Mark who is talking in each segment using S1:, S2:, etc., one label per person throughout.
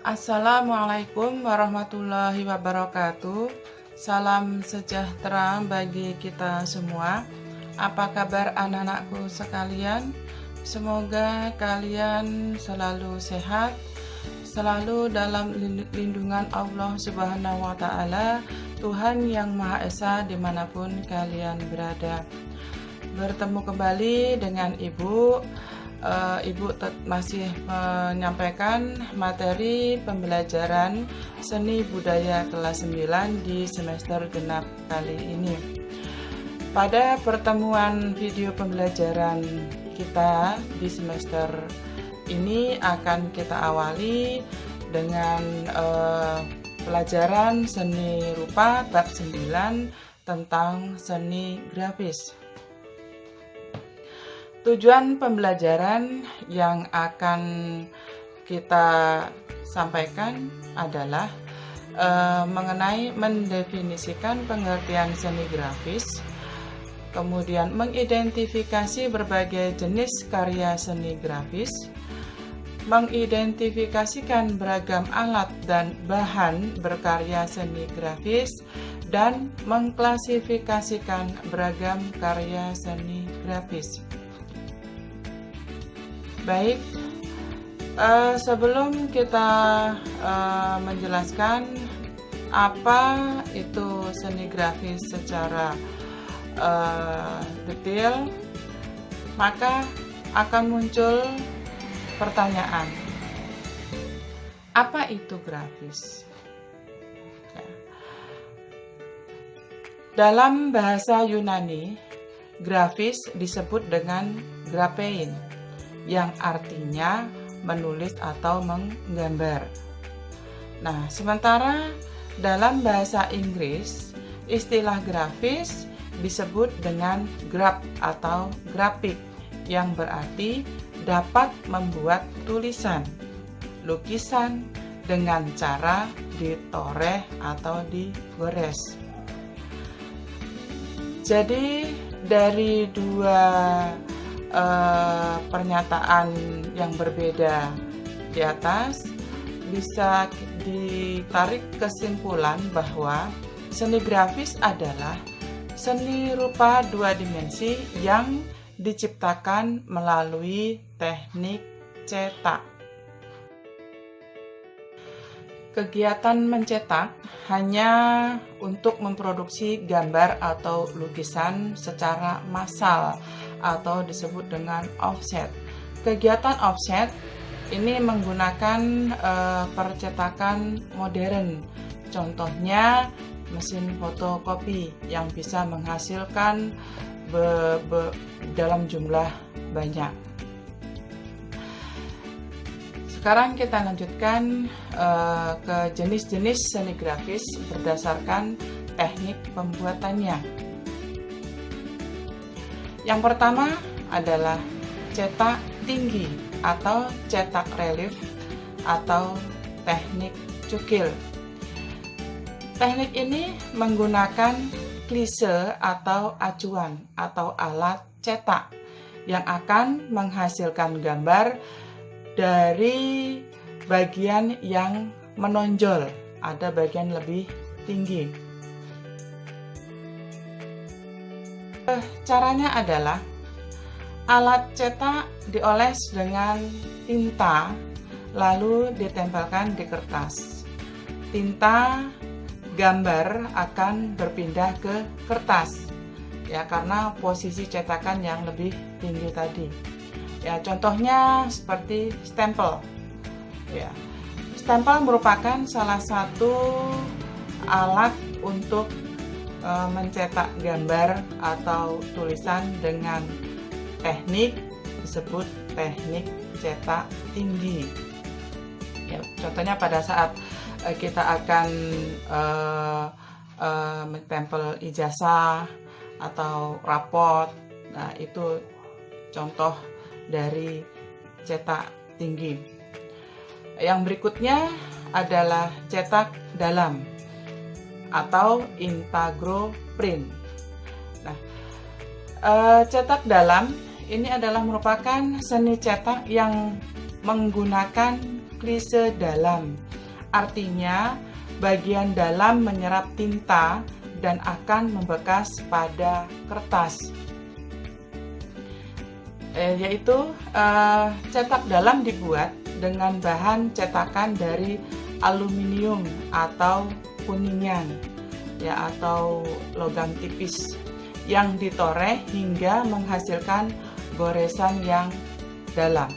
S1: Assalamualaikum warahmatullahi wabarakatuh. Salam sejahtera bagi kita semua. Apa kabar anak-anakku sekalian? Semoga kalian selalu sehat, selalu dalam lindungan Allah Subhanahu wa Ta'ala, Tuhan yang Maha Esa, dimanapun kalian berada. Bertemu kembali dengan Ibu. Ibu masih menyampaikan materi pembelajaran seni budaya kelas 9 di semester genap kali ini. Pada pertemuan video pembelajaran kita di semester ini akan kita awali dengan pelajaran seni rupa bab 9 tentang seni grafis. Tujuan pembelajaran yang akan kita sampaikan adalah mengenai mendefinisikan pengertian seni grafis, kemudian mengidentifikasi berbagai jenis karya seni grafis, mengidentifikasikan beragam alat dan bahan berkarya seni grafis, dan mengklasifikasikan beragam karya seni grafis. Baik, sebelum kita menjelaskan apa itu seni grafis secara detail, maka akan muncul pertanyaan, apa itu grafis? Ya. Dalam bahasa Yunani, grafis disebut dengan graphein, yang artinya menulis atau menggambar. Nah, sementara dalam bahasa Inggris, istilah grafis disebut dengan graph atau grafik, yang berarti dapat membuat tulisan, lukisan dengan cara ditoreh atau digores. Jadi dari dua pernyataan yang berbeda di atas bisa ditarik kesimpulan bahwa seni grafis adalah seni rupa dua dimensi yang diciptakan melalui teknik cetak. Kegiatan mencetak hanya untuk memproduksi gambar atau lukisan secara massal atau disebut dengan offset. Kegiatan offset ini menggunakan percetakan modern. Contohnya mesin fotokopi yang bisa menghasilkan dalam jumlah banyak. Sekarang kita lanjutkan ke jenis-jenis seni grafis berdasarkan teknik pembuatannya. Yang pertama adalah cetak tinggi atau cetak relief atau teknik cukil. Teknik ini menggunakan klise atau acuan atau alat cetak yang akan menghasilkan gambar dari bagian yang menonjol, ada bagian lebih tinggi. Caranya adalah alat cetak dioles dengan tinta lalu ditempelkan di kertas. Tinta gambar akan berpindah ke kertas, ya, karena posisi cetakan yang lebih tinggi tadi. Ya, contohnya seperti stempel. Ya, stempel merupakan salah satu alat untuk mencetak gambar atau tulisan dengan teknik disebut teknik cetak tinggi. Ya, contohnya pada saat kita akan mentempel ijazah atau raport, nah itu contoh dari cetak tinggi. Yang berikutnya adalah cetak dalam atau integro print. Nah, cetak dalam ini adalah merupakan seni cetak yang menggunakan klise dalam artinya bagian dalam menyerap tinta dan akan membekas pada kertas. Yaitu cetak dalam dibuat dengan bahan cetakan dari aluminium atau kuningan, ya, atau logam tipis yang ditoreh hingga menghasilkan goresan yang dalam.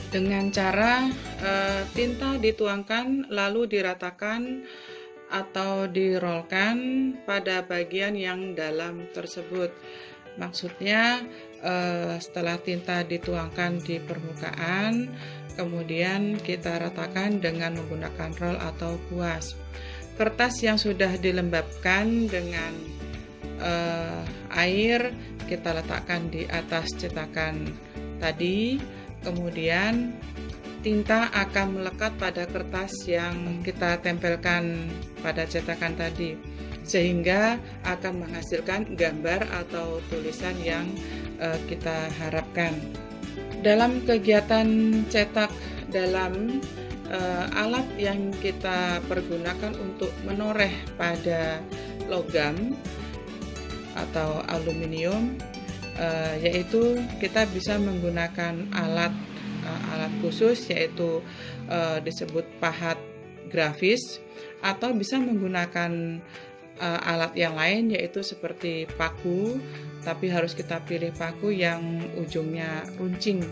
S1: Dengan cara tinta dituangkan lalu diratakan atau dirolkan pada bagian yang dalam tersebut. Maksudnya setelah tinta dituangkan di permukaan, kemudian kita ratakan dengan menggunakan roll atau kuas. Kertas yang sudah dilembabkan dengan air kita letakkan di atas cetakan tadi, kemudian tinta akan melekat pada kertas yang kita tempelkan pada cetakan tadi, sehingga akan menghasilkan gambar atau tulisan yang kita harapkan. Dalam kegiatan cetak dalam, alat yang kita pergunakan untuk menoreh pada logam atau aluminium, yaitu kita bisa menggunakan alat khusus, yaitu disebut pahat grafis, atau bisa menggunakan alat yang lain, yaitu seperti paku, tapi harus kita pilih paku yang ujungnya runcing.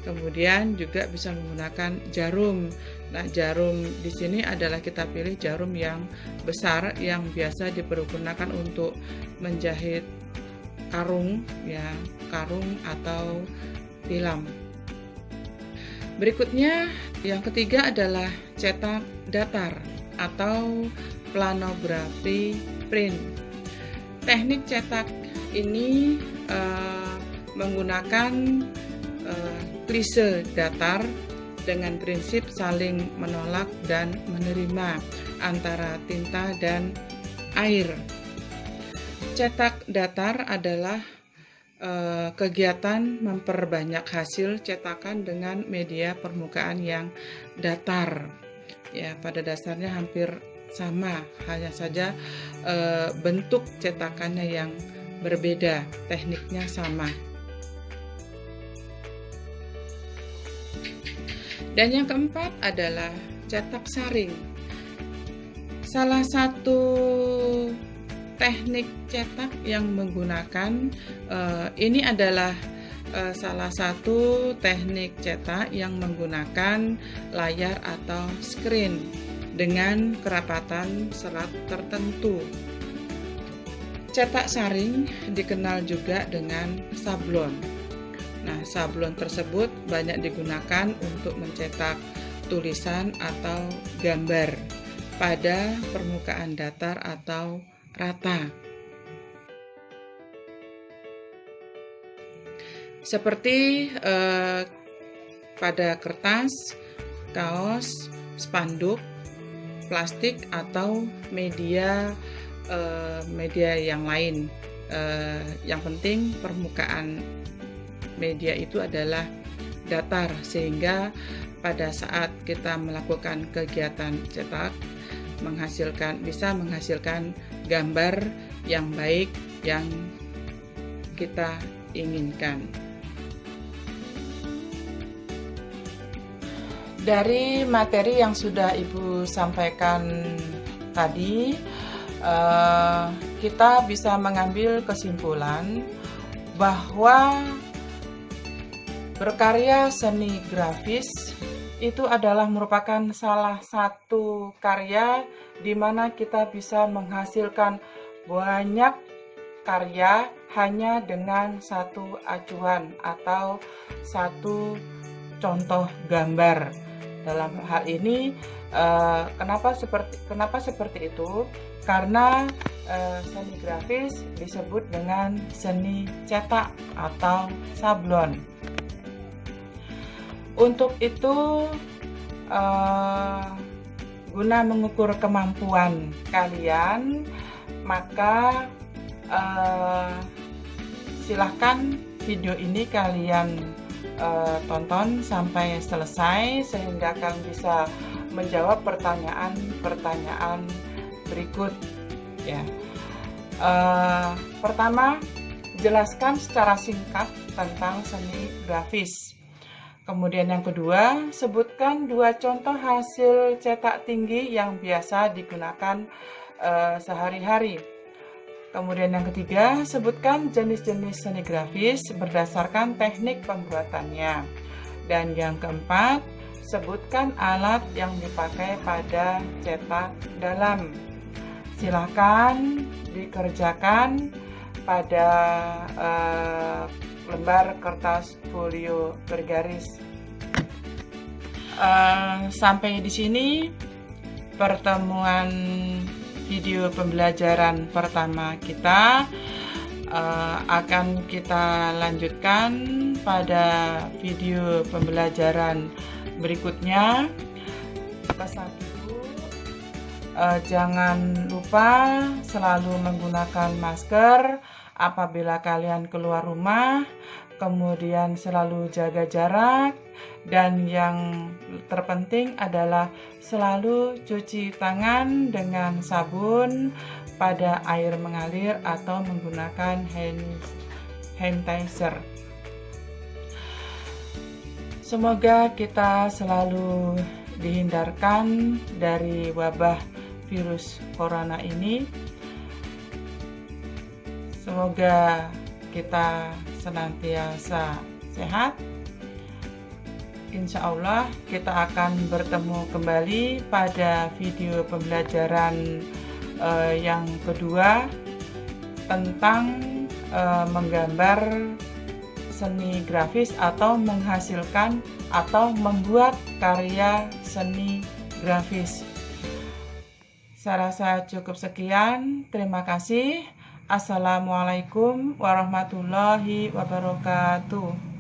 S1: Kemudian juga bisa menggunakan jarum. Nah, jarum di sini adalah kita pilih jarum yang besar yang biasa dipergunakan untuk menjahit karung, ya, karung atau tilam. Berikutnya, yang ketiga adalah cetak datar atau planografi print. Teknik cetak ini menggunakan klise datar dengan prinsip saling menolak dan menerima antara tinta dan air. Cetak datar adalah kegiatan memperbanyak hasil cetakan dengan media permukaan yang datar. Ya, pada dasarnya hampir sama, hanya saja bentuk cetakannya yang berbeda, tekniknya sama. Dan yang keempat adalah cetak saring. Salah satu teknik cetak yang menggunakan ini adalah salah satu teknik cetak yang menggunakan layar atau screen dengan kerapatan serat tertentu. Cetak saring dikenal juga dengan sablon. Nah, sablon tersebut banyak digunakan untuk mencetak tulisan atau gambar pada permukaan datar atau rata. Seperti pada kertas, kaos, spanduk, plastik atau media yang lain. Yang penting permukaan media itu adalah datar, sehingga pada saat kita melakukan kegiatan cetak bisa menghasilkan gambar yang baik yang kita inginkan. Dari materi yang sudah Ibu sampaikan tadi, kita bisa mengambil kesimpulan bahwa berkarya seni grafis itu adalah merupakan salah satu karya di mana kita bisa menghasilkan banyak karya hanya dengan satu acuan atau satu contoh gambar. Dalam hal ini, kenapa seperti itu? Karena seni grafis disebut dengan seni cetak atau sablon. Untuk itu, guna mengukur kemampuan kalian, maka silahkan video ini kalian tonton sampai selesai, sehingga kalian bisa menjawab pertanyaan-pertanyaan berikut ya. Pertama, jelaskan secara singkat tentang seni grafis. Kemudian yang kedua, sebutkan 2 contoh hasil cetak tinggi yang biasa digunakan sehari-hari. Kemudian yang ketiga, sebutkan jenis-jenis seni grafis berdasarkan teknik pembuatannya. Dan yang keempat, sebutkan alat yang dipakai pada cetak dalam. Silakan dikerjakan pada lembar kertas folio bergaris. Sampai di sini pertemuan video pembelajaran pertama kita. Akan kita lanjutkan pada video pembelajaran berikutnya. Pesan ibu, jangan lupa selalu menggunakan masker apabila kalian keluar rumah, kemudian selalu jaga jarak, dan yang terpenting adalah selalu cuci tangan dengan sabun pada air mengalir atau menggunakan hand sanitizer. Semoga kita selalu dihindarkan dari wabah virus corona ini. Semoga kita senantiasa sehat. Insya Allah kita akan bertemu kembali pada video pembelajaran yang kedua tentang menggambar seni grafis atau menghasilkan atau membuat karya seni grafis. Saya rasa cukup sekian. Terima kasih. Assalamualaikum warahmatullahi wabarakatuh.